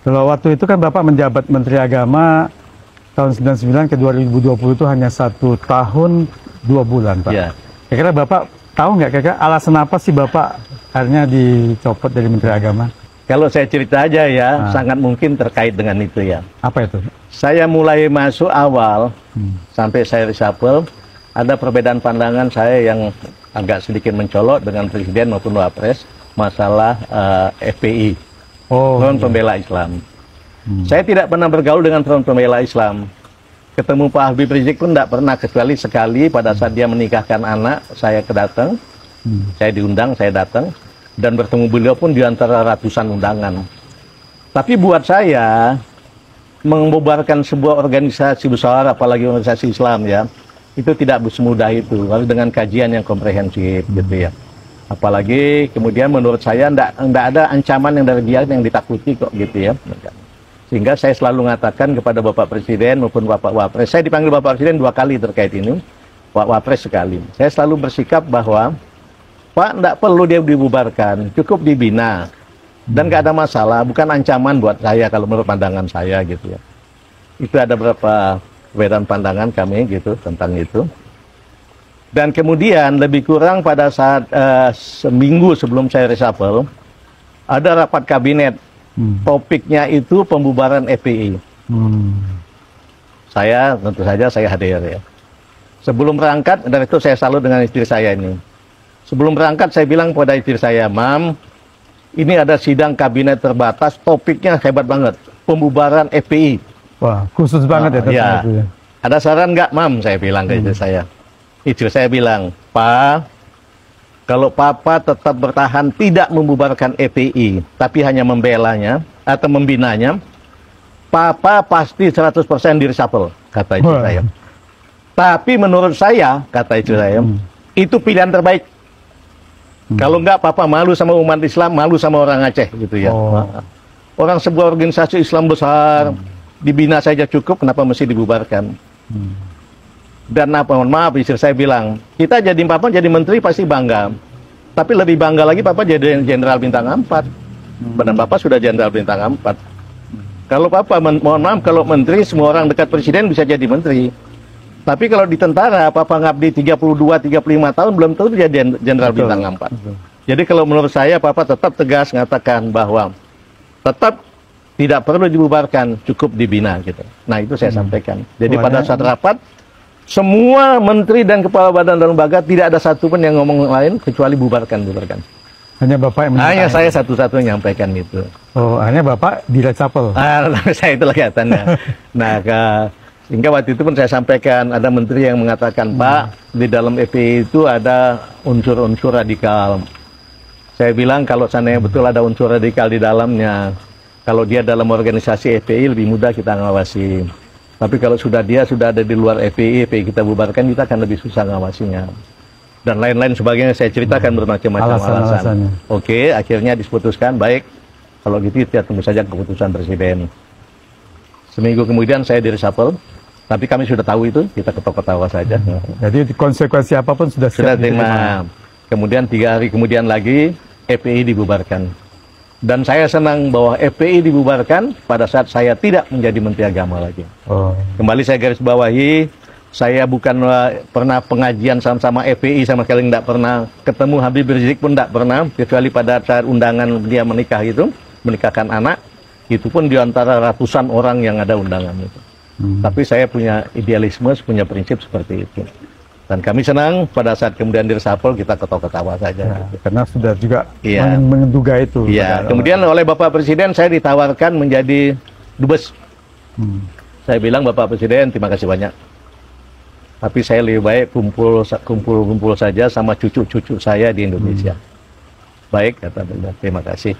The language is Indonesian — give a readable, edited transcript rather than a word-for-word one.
Kalau waktu itu kan Bapak menjabat Menteri Agama tahun 99 ke 2020 itu hanya 1 tahun 2 bulan, Pak. Ya. Kira-kira Bapak tahu nggak kira-kira alasan apa sih Bapak akhirnya dicopot dari Menteri Agama? Kalau saya cerita aja ya, sangat mungkin terkait dengan itu ya. Apa itu? Saya mulai masuk awal, sampai saya reshuffle, ada perbedaan pandangan saya yang agak sedikit mencolok dengan Presiden maupun Wapres, masalah FPI, Front Pembela Islam. Saya tidak pernah bergaul dengan Front Pembela Islam. Ketemu Pak Habib Rizik pun tidak pernah, kecuali sekali pada saat dia menikahkan anak, saya kedatang, saya diundang, saya datang, dan bertemu beliau pun di antara ratusan undangan. Tapi buat saya, membubarkan sebuah organisasi besar, apalagi organisasi Islam ya, itu tidak semudah itu, harus dengan kajian yang komprehensif gitu ya. Apalagi kemudian menurut saya tidak ada ancaman yang dari dia yang ditakuti kok gitu ya. Sehingga saya selalu mengatakan kepada Bapak Presiden maupun Bapak Wapres, saya dipanggil Bapak Presiden 2 kali terkait ini, Pak Wapres sekali. Saya selalu bersikap bahwa Pak, tidak perlu dia dibubarkan, cukup dibina. Dan nggak ada masalah, bukan ancaman buat saya kalau menurut pandangan saya gitu ya. Itu ada beberapa perbedaan pandangan kami gitu tentang itu. Dan kemudian lebih kurang pada saat seminggu sebelum saya reshuffle, ada rapat kabinet. Topiknya itu pembubaran FPI. Saya tentu saja saya hadir ya. Sebelum berangkat, dan itu saya salut dengan istri saya ini. Sebelum berangkat saya bilang kepada istri saya, Mam, ini ada sidang kabinet terbatas, topiknya hebat banget, pembubaran FPI. Wah, khusus banget ya. Itu ya. Ada saran nggak, Mam? Saya bilang ke istri saya. Istri saya bilang, Pak, kalau Papa tetap bertahan tidak membubarkan FPI, tapi hanya membelanya atau membinanya, Papa pasti 100% di-reshuffle, kata istri saya. Tapi menurut saya, kata istri saya, itu pilihan terbaik. Kalau enggak, Papa malu sama umat Islam, malu sama orang Aceh gitu ya. Orang sebuah organisasi Islam besar, dibina saja cukup, kenapa mesti dibubarkan? Dan apa, mohon maaf, istri saya bilang, kita jadi Papa jadi menteri pasti bangga. Tapi lebih bangga lagi Papa jadi jenderal bintang 4. Badan Papa sudah jenderal bintang 4. Kalau Papa, mohon maaf, kalau menteri, semua orang dekat presiden bisa jadi menteri. Tapi kalau di tentara, Papa ngabdi 32-35 tahun, belum tentu jadi jenderal bintang 4. Jadi kalau menurut saya, Papa tetap tegas mengatakan bahwa tetap tidak perlu dibubarkan, cukup dibina gitu. Nah itu saya sampaikan. Jadi pada saat rapat, semua menteri dan kepala badan dan lembaga tidak ada satupun yang ngomong lain kecuali bubarkan. Hanya Bapak yang hanya saya satu-satunya menyampaikan itu. Oh, hanya Bapak di-reshuffle. Saya itulah kelihatannya. Nah, sehingga waktu itu pun saya sampaikan, ada menteri yang mengatakan, Pak, di dalam FPI itu ada unsur-unsur radikal. Saya bilang kalau seandainya betul ada unsur radikal di dalamnya, kalau dia dalam organisasi FPI lebih mudah kita ngawasi. Tapi kalau dia sudah ada di luar FPI kita bubarkan, kita akan lebih susah ngawasinya. Dan lain-lain sebagainya saya ceritakan bermacam-macam alasan. Oke, akhirnya diputuskan, baik, kalau gitu kita tunggu saja keputusan Presiden. Seminggu kemudian saya di-reshuffle. Tapi kami sudah tahu itu, kita ketawa-ketawa saja. Jadi konsekuensi apapun sudah terima. Kemudian 3 hari kemudian lagi, FPI dibubarkan. Dan saya senang bahwa FPI dibubarkan pada saat saya tidak menjadi Menteri Agama lagi. Kembali saya garis bawahi, saya bukan pernah pengajian sama FPI, sama sekali tidak pernah. Ketemu Habib Rizik pun tidak pernah, kecuali pada saat undangan dia menikah itu, menikahkan anak, itu pun di antara ratusan orang yang ada undangan itu. Tapi saya punya idealisme, punya prinsip seperti itu. Dan kami senang pada saat kemudian di-reshuffle kita ketawa-ketawa saja. Ya, gitu. Karena sudah juga menduga itu. Iya. Kemudian oleh Bapak Presiden saya ditawarkan menjadi dubes. Saya bilang, Bapak Presiden terima kasih banyak. Tapi saya lebih baik kumpul saja sama cucu-cucu saya di Indonesia. Baik, kata beliau, terima kasih.